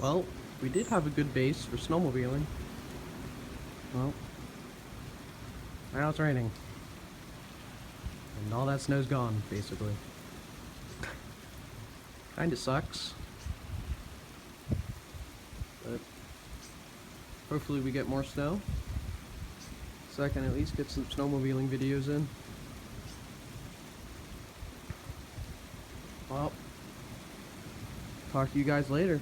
Well, we did have a good base for snowmobiling. Well, now it's raining. And all that snow's gone, basically. Kinda sucks. But hopefully we get more snow, so I can at least get some snowmobiling videos in. Well, talk to you guys later.